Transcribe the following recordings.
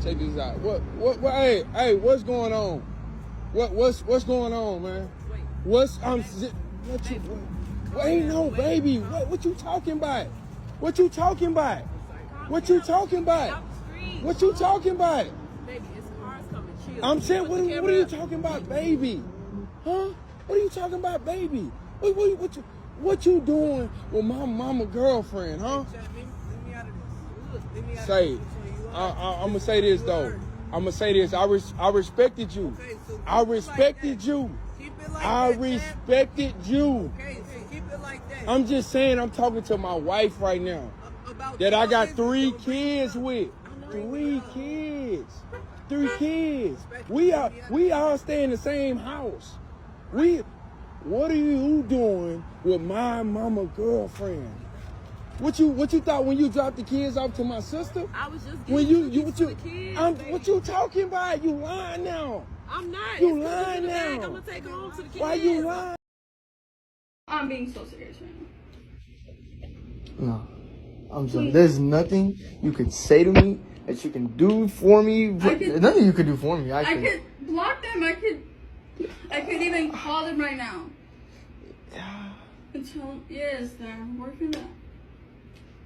Check this out. Hey, what's going on? What's going on, man? Ain't no baby. What you talking about? What you talking about? What you talking about? What you talking about? Baby, it's cars coming. Chill. I'm saying, what are you talking about, baby? Huh? What are you talking about, baby? What you doing with my mama girlfriend, huh? Say it. I'm gonna say this though. I'm gonna say this. I respected you. I respected you. I respected you. Okay, so keep it like that. I'm just saying, I'm talking to my wife right now. That I got 3 kids with. 3 kids. 3 kids. We all stay in the same house. What are you doing with my mama girlfriend? What you thought when you dropped the kids off to my sister? I was just When giving the kids, what you talking about? You lying now. I'm not. You lying now. I'm gonna take them home to the kids. Why you lying? I'm being so serious right now. No. I'm saying there's nothing you could say to me that you can do for me. There's nothing you could do for me. I could block them. I could even call them right now. And tell them, yes, they're working out.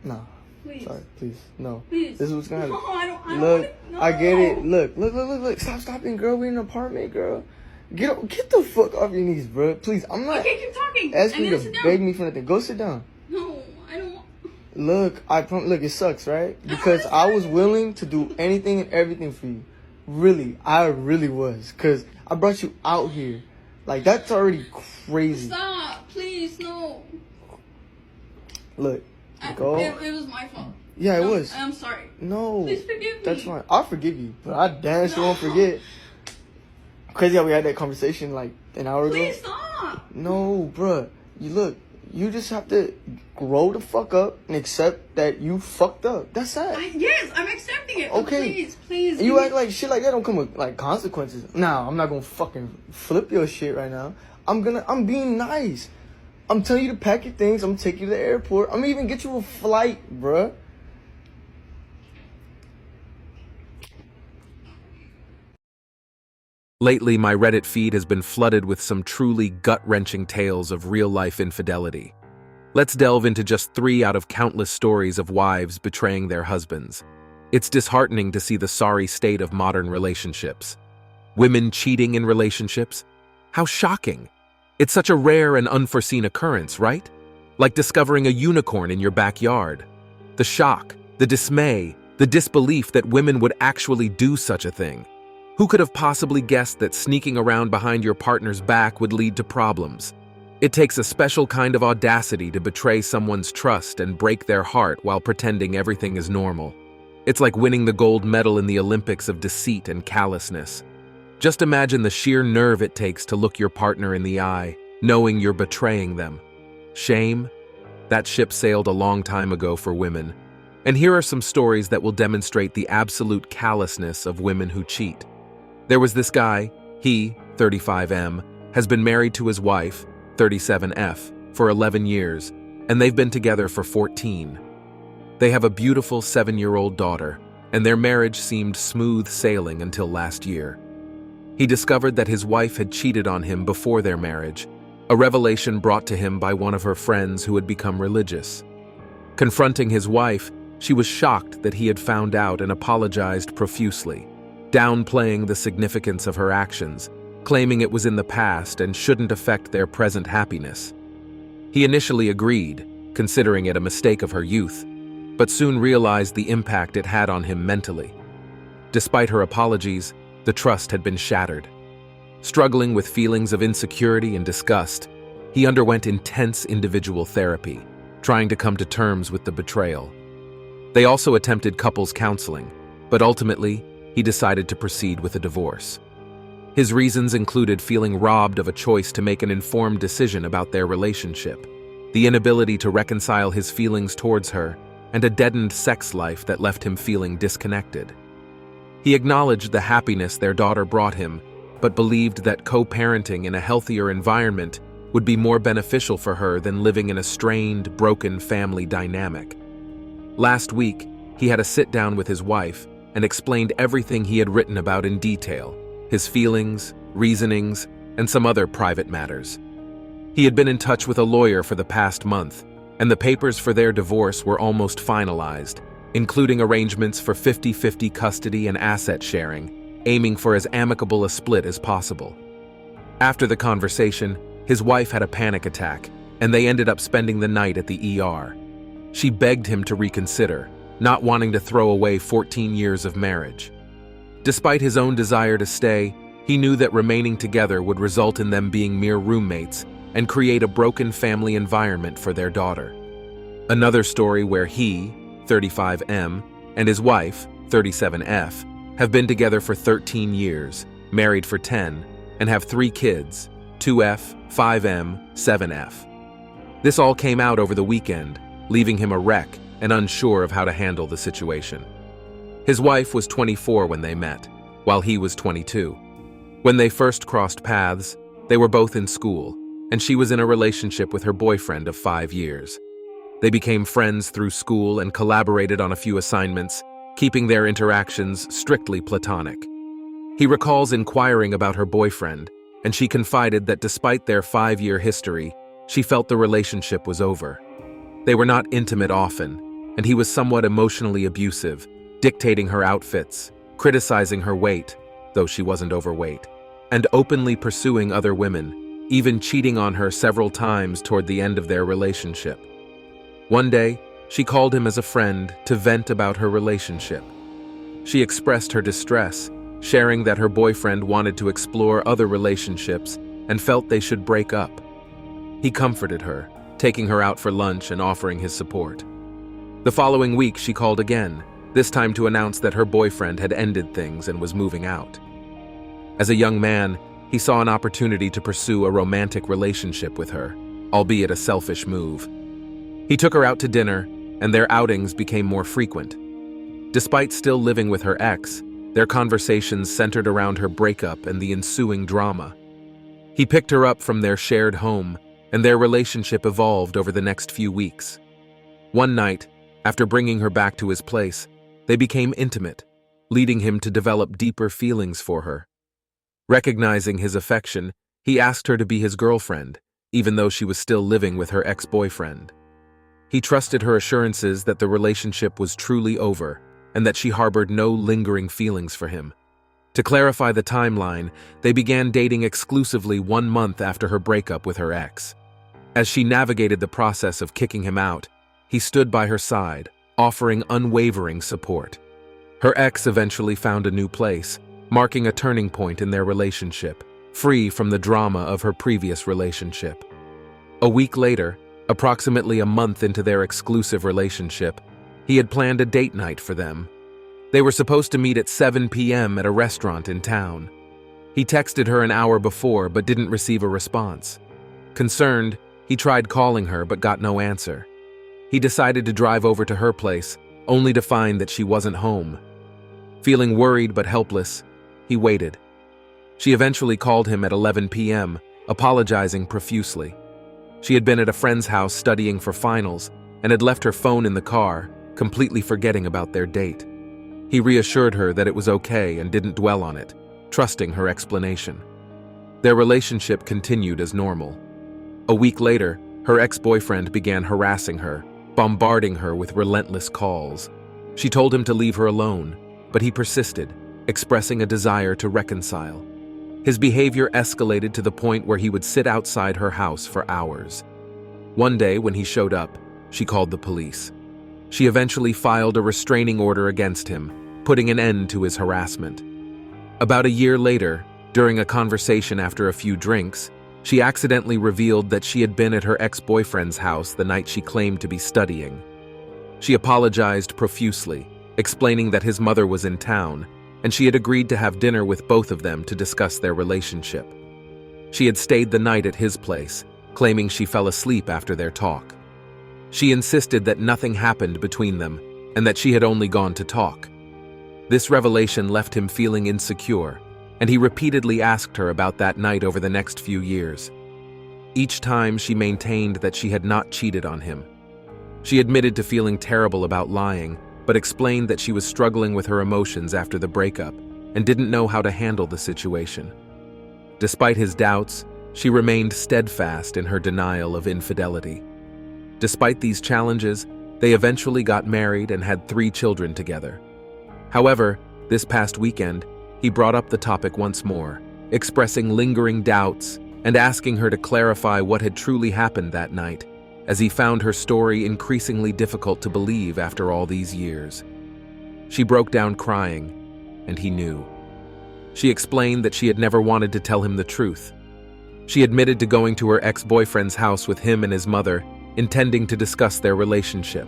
No. Please. Sorry, please. No. Please. This is what's gonna happen. No, I don't Look, wanna, no. I get it. Look. Stop stopping, girl. We're in an apartment, girl. Get the fuck off your knees, bro. Please. I'm not Okay, keep talking. asking you sit to down. beg me for nothing. Go sit down. No, I don't want. Look, look, it sucks, right? Because I was willing to do anything and everything for you. Really, I really was. Because I brought you out here. Like, that's already crazy. Stop, please, no. Look, go. It was my fault. Yeah, it was. I'm sorry. No. Please forgive me. That's fine. I'll forgive you. But I damn sure won't forget. Crazy how we had that conversation like an hour ago. Please stop. No, bruh. You just have to grow the fuck up and accept that you fucked up. That's it. Yes, I'm accepting it. Okay. Please. And you act like shit like that don't come with like consequences. Nah, I'm not gonna fucking flip your shit right now. I'm being nice. I'm telling you to pack your things. I'm gonna take you to the airport. I'm gonna even get you a flight, bruh. Lately, my Reddit feed has been flooded with some truly gut-wrenching tales of real-life infidelity. Let's delve into just 3 out of countless stories of wives betraying their husbands. It's disheartening to see the sorry state of modern relationships. Women cheating in relationships? How shocking! It's such a rare and unforeseen occurrence, right? Like discovering a unicorn in your backyard. The shock, the dismay, the disbelief that women would actually do such a thing. Who could have possibly guessed that sneaking around behind your partner's back would lead to problems? It takes a special kind of audacity to betray someone's trust and break their heart while pretending everything is normal. It's like winning the gold medal in the Olympics of deceit and callousness. Just imagine the sheer nerve it takes to look your partner in the eye, knowing you're betraying them. Shame? That ship sailed a long time ago for women. And here are some stories that will demonstrate the absolute callousness of women who cheat. There was this guy, he, 35M, has been married to his wife, 37F, for 11 years, and they've been together for 14. They have a beautiful 7-year-old daughter, and their marriage seemed smooth sailing until last year. He discovered that his wife had cheated on him before their marriage, a revelation brought to him by one of her friends who had become religious. Confronting his wife, she was shocked that he had found out and apologized profusely, downplaying the significance of her actions, claiming it was in the past and shouldn't affect their present happiness. He initially agreed, considering it a mistake of her youth, but soon realized the impact it had on him mentally. Despite her apologies, the trust had been shattered. Struggling with feelings of insecurity and disgust, he underwent intense individual therapy, trying to come to terms with the betrayal. They also attempted couples counseling, but ultimately, he decided to proceed with a divorce. His reasons included feeling robbed of a choice to make an informed decision about their relationship, the inability to reconcile his feelings towards her, and a deadened sex life that left him feeling disconnected. He acknowledged the happiness their daughter brought him, but believed that co-parenting in a healthier environment would be more beneficial for her than living in a strained, broken family dynamic. Last week, he had a sit-down with his wife, and explained everything he had written about in detail, his feelings, reasonings, and some other private matters. He had been in touch with a lawyer for the past month, and the papers for their divorce were almost finalized, including arrangements for 50-50 custody and asset sharing, aiming for as amicable a split as possible. After the conversation, his wife had a panic attack, and they ended up spending the night at the ER. She begged him to reconsider, not wanting to throw away 14 years of marriage. Despite his own desire to stay, he knew that remaining together would result in them being mere roommates and create a broken family environment for their daughter. Another story where he, 35M, and his wife, 37F, have been together for 13 years, married for 10, and have 3 kids, 2F, 5M, 7F. This all came out over the weekend, leaving him a wreck and unsure of how to handle the situation. His wife was 24 when they met, while he was 22. When they first crossed paths, they were both in school, and she was in a relationship with her boyfriend of 5 years. They became friends through school and collaborated on a few assignments, keeping their interactions strictly platonic. He recalls inquiring about her boyfriend, and she confided that despite their 5-year history, she felt the relationship was over. They were not intimate often, and he was somewhat emotionally abusive, dictating her outfits, criticizing her weight, though she wasn't overweight, and openly pursuing other women, even cheating on her several times toward the end of their relationship. One day, she called him as a friend to vent about her relationship. She expressed her distress, sharing that her boyfriend wanted to explore other relationships and felt they should break up. He comforted her, taking her out for lunch and offering his support. The following week, she called again, this time to announce that her boyfriend had ended things and was moving out. As a young man, he saw an opportunity to pursue a romantic relationship with her, albeit a selfish move. He took her out to dinner, and their outings became more frequent. Despite still living with her ex, their conversations centered around her breakup and the ensuing drama. He picked her up from their shared home, and their relationship evolved over the next few weeks. One night, after bringing her back to his place, they became intimate, leading him to develop deeper feelings for her. Recognizing his affection, he asked her to be his girlfriend, even though she was still living with her ex-boyfriend. He trusted her assurances that the relationship was truly over and that she harbored no lingering feelings for him. To clarify the timeline, they began dating exclusively 1 month after her breakup with her ex. As she navigated the process of kicking him out, he stood by her side, offering unwavering support. Her ex eventually found a new place, marking a turning point in their relationship, free from the drama of her previous relationship. A week later, approximately a month into their exclusive relationship, he had planned a date night for them. They were supposed to meet at 7 p.m. at a restaurant in town. He texted her an hour before but didn't receive a response. Concerned, he tried calling her but got no answer. He decided to drive over to her place, only to find that she wasn't home. Feeling worried but helpless, he waited. She eventually called him at 11 p.m., apologizing profusely. She had been at a friend's house studying for finals and had left her phone in the car, completely forgetting about their date. He reassured her that it was okay and didn't dwell on it, trusting her explanation. Their relationship continued as normal. A week later, her ex-boyfriend began harassing her, bombarding her with relentless calls. She told him to leave her alone, but he persisted, expressing a desire to reconcile. His behavior escalated to the point where he would sit outside her house for hours. One day, when he showed up, she called the police. She eventually filed a restraining order against him, putting an end to his harassment. About a year later, during a conversation after a few drinks, she accidentally revealed that she had been at her ex-boyfriend's house the night she claimed to be studying. She apologized profusely, explaining that his mother was in town, and she had agreed to have dinner with both of them to discuss their relationship. She had stayed the night at his place, claiming she fell asleep after their talk. She insisted that nothing happened between them and that she had only gone to talk. This revelation left him feeling insecure, and he repeatedly asked her about that night over the next few years. Each time she maintained that she had not cheated on him. She admitted to feeling terrible about lying, but explained that she was struggling with her emotions after the breakup and didn't know how to handle the situation. Despite his doubts, she remained steadfast in her denial of infidelity. Despite these challenges, they eventually got married and had 3 children together. However, this past weekend, he brought up the topic once more, expressing lingering doubts and asking her to clarify what had truly happened that night, as he found her story increasingly difficult to believe after all these years. She broke down crying, and he knew. She explained that she had never wanted to tell him the truth. She admitted to going to her ex-boyfriend's house with him and his mother, intending to discuss their relationship.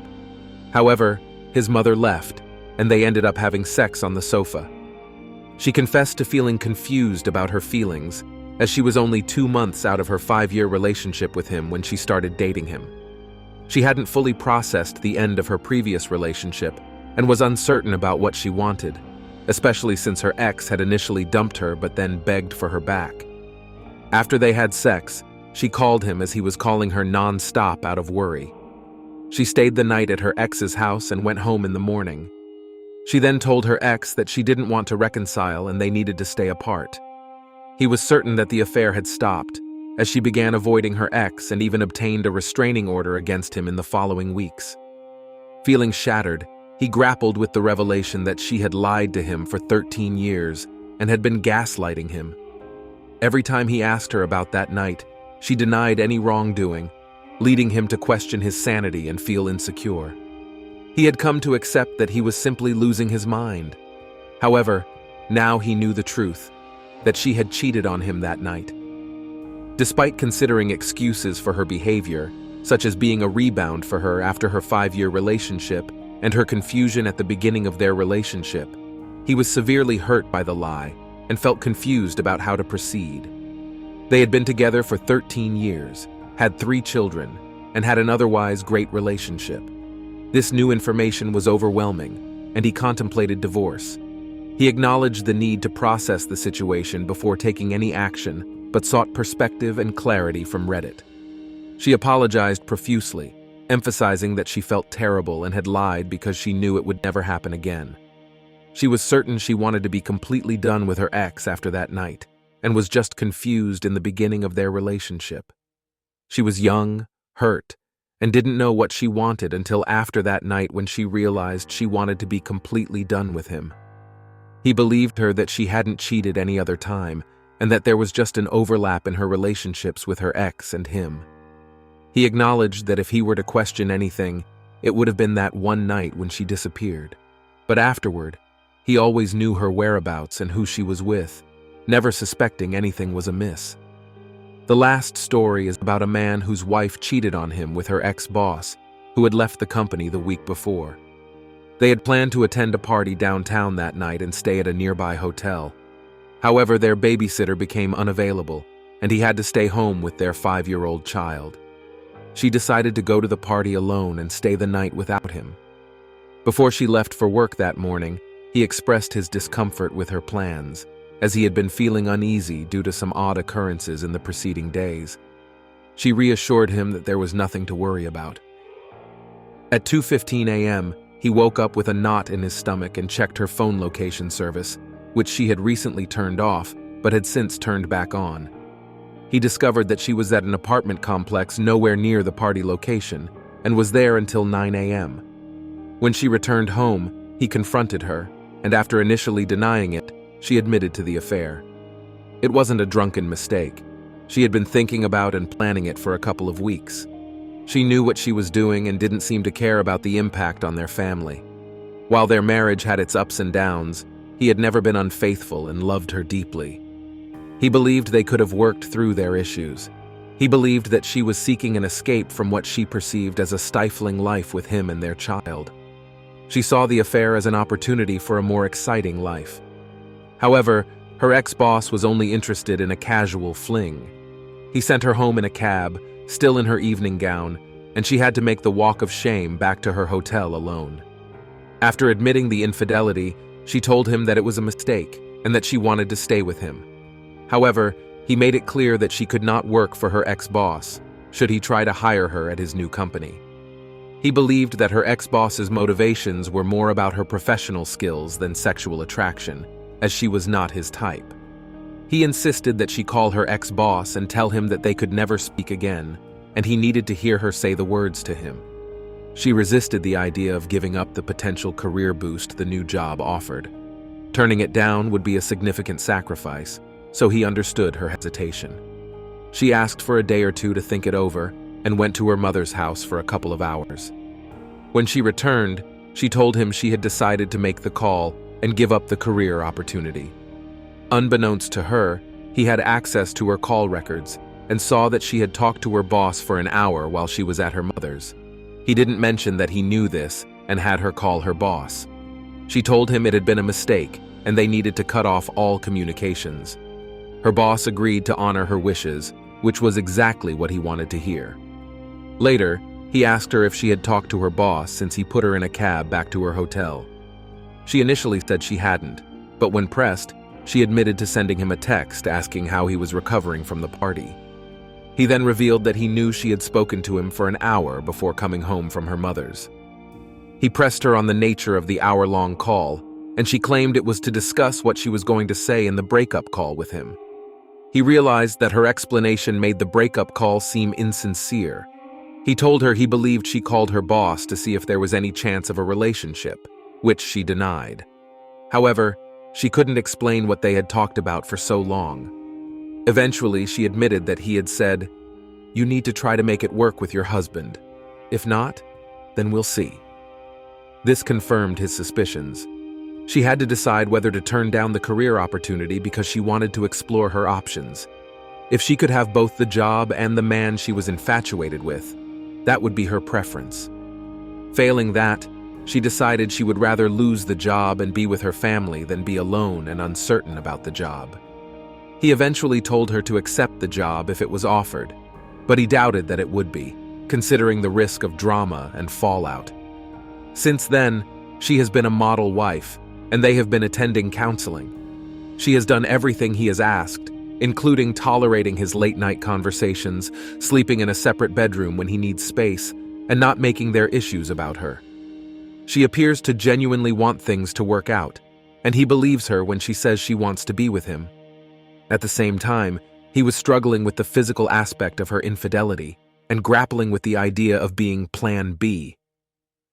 However, his mother left, and they ended up having sex on the sofa. She confessed to feeling confused about her feelings, as she was only 2 months out of her 5-year relationship with him when she started dating him. She hadn't fully processed the end of her previous relationship and was uncertain about what she wanted, especially since her ex had initially dumped her but then begged for her back. After they had sex, she called him as he was calling her non-stop out of worry. She stayed the night at her ex's house and went home in the morning. She then told her ex that she didn't want to reconcile and they needed to stay apart. He was certain that the affair had stopped, as she began avoiding her ex and even obtained a restraining order against him in the following weeks. Feeling shattered, he grappled with the revelation that she had lied to him for 13 years and had been gaslighting him. Every time he asked her about that night, she denied any wrongdoing, leading him to question his sanity and feel insecure. He had come to accept that he was simply losing his mind. However, now he knew the truth, that she had cheated on him that night. Despite considering excuses for her behavior, such as being a rebound for her after her 5-year relationship and her confusion at the beginning of their relationship, he was severely hurt by the lie and felt confused about how to proceed. They had been together for 13 years, had 3 children, and had an otherwise great relationship. This new information was overwhelming, and he contemplated divorce. He acknowledged the need to process the situation before taking any action, but sought perspective and clarity from Reddit. She apologized profusely, emphasizing that she felt terrible and had lied because she knew it would never happen again. She was certain she wanted to be completely done with her ex after that night, and was just confused in the beginning of their relationship. She was young, hurt, and didn't know what she wanted until after that night when she realized she wanted to be completely done with him. He believed her that she hadn't cheated any other time, and that there was just an overlap in her relationships with her ex and him. He acknowledged that if he were to question anything, it would have been that one night when she disappeared. But afterward, he always knew her whereabouts and who she was with, never suspecting anything was amiss. The last story is about a man whose wife cheated on him with her ex-boss, who had left the company the week before. They had planned to attend a party downtown that night and stay at a nearby hotel. However, their babysitter became unavailable, and he had to stay home with their 5-year-old child. She decided to go to the party alone and stay the night without him. Before she left for work that morning, he expressed his discomfort with her plans, as he had been feeling uneasy due to some odd occurrences in the preceding days. She reassured him that there was nothing to worry about. At 2:15 a.m., he woke up with a knot in his stomach and checked her phone location service, which she had recently turned off but had since turned back on. He discovered that she was at an apartment complex nowhere near the party location and was there until 9 a.m. When she returned home, he confronted her, and after initially denying it, she admitted to the affair. It wasn't a drunken mistake. She had been thinking about and planning it for a couple of weeks. She knew what she was doing and didn't seem to care about the impact on their family. While their marriage had its ups and downs, he had never been unfaithful and loved her deeply. He believed they could have worked through their issues. He believed that she was seeking an escape from what she perceived as a stifling life with him and their child. She saw the affair as an opportunity for a more exciting life. However, her ex-boss was only interested in a casual fling. He sent her home in a cab, still in her evening gown, and she had to make the walk of shame back to her hotel alone. After admitting the infidelity, she told him that it was a mistake and that she wanted to stay with him. However, he made it clear that she could not work for her ex-boss, should he try to hire her at his new company. He believed that her ex-boss's motivations were more about her professional skills than sexual attraction, as she was not his type. He insisted that she call her ex-boss and tell him that they could never speak again, and he needed to hear her say the words to him. She resisted the idea of giving up the potential career boost the new job offered. Turning it down would be a significant sacrifice, so he understood her hesitation. She asked for a day or two to think it over and went to her mother's house for a couple of hours. When she returned, she told him she had decided to make the call and give up the career opportunity. Unbeknownst to her, he had access to her call records and saw that she had talked to her boss for an hour while she was at her mother's. He didn't mention that he knew this and had her call her boss. She told him it had been a mistake and they needed to cut off all communications. Her boss agreed to honor her wishes, which was exactly what he wanted to hear. Later, he asked her if she had talked to her boss since he put her in a cab back to her hotel. She initially said she hadn't, but when pressed, she admitted to sending him a text asking how he was recovering from the party. He then revealed that he knew she had spoken to him for an hour before coming home from her mother's. He pressed her on the nature of the hour-long call, and she claimed it was to discuss what she was going to say in the breakup call with him. He realized that her explanation made the breakup call seem insincere. He told her he believed she called her boss to see if there was any chance of a relationship, which she denied. However, she couldn't explain what they had talked about for so long. Eventually, she admitted that he had said, "You need to try to make it work with your husband. If not, then we'll see." This confirmed his suspicions. She had to decide whether to turn down the career opportunity because she wanted to explore her options. If she could have both the job and the man she was infatuated with, that would be her preference. Failing that, she decided she would rather lose the job and be with her family than be alone and uncertain about the job. He eventually told her to accept the job if it was offered, but he doubted that it would be, considering the risk of drama and fallout. Since then, she has been a model wife, and they have been attending counseling. She has done everything he has asked, including tolerating his late-night conversations, sleeping in a separate bedroom when he needs space, and not making their issues about her. She appears to genuinely want things to work out, and he believes her when she says she wants to be with him. At the same time, he was struggling with the physical aspect of her infidelity and grappling with the idea of being Plan B.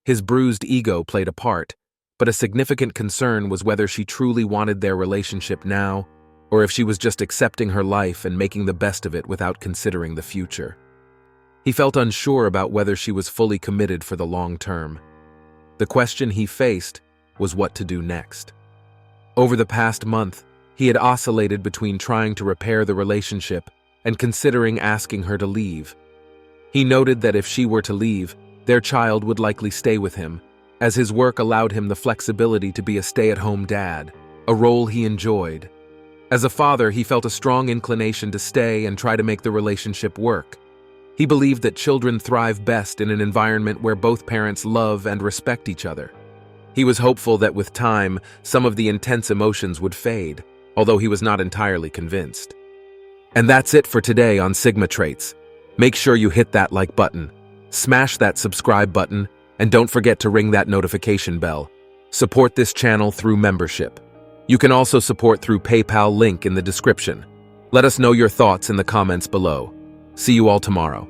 His bruised ego played a part, but a significant concern was whether she truly wanted their relationship now, or if she was just accepting her life and making the best of it without considering the future. He felt unsure about whether she was fully committed for the long term. The question he faced was what to do next. Over the past month, he had oscillated between trying to repair the relationship and considering asking her to leave. He noted that if she were to leave, their child would likely stay with him, as his work allowed him the flexibility to be a stay-at-home dad, a role he enjoyed. As a father, he felt a strong inclination to stay and try to make the relationship work. He believed that children thrive best in an environment where both parents love and respect each other. He was hopeful that with time, some of the intense emotions would fade, although he was not entirely convinced. And that's it for today on Sigma Traits. Make sure you hit that like button, smash that subscribe button, and don't forget to ring that notification bell. Support this channel through membership. You can also support through PayPal link in the description. Let us know your thoughts in the comments below. See you all tomorrow.